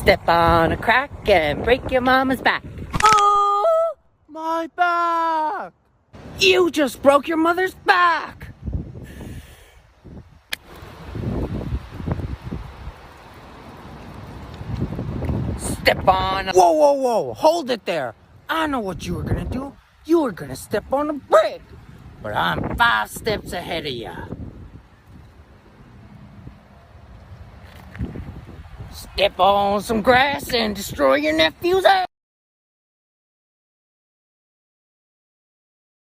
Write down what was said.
Step on a crack and break your mama's back. Oh, my back! You just broke your mother's back! Step on... Whoa, whoa, whoa! Hold it there! I know what you were gonna do. You were gonna step on a brick! But I'm 5 steps ahead of you. Step on some grass and destroy your nephew's ass!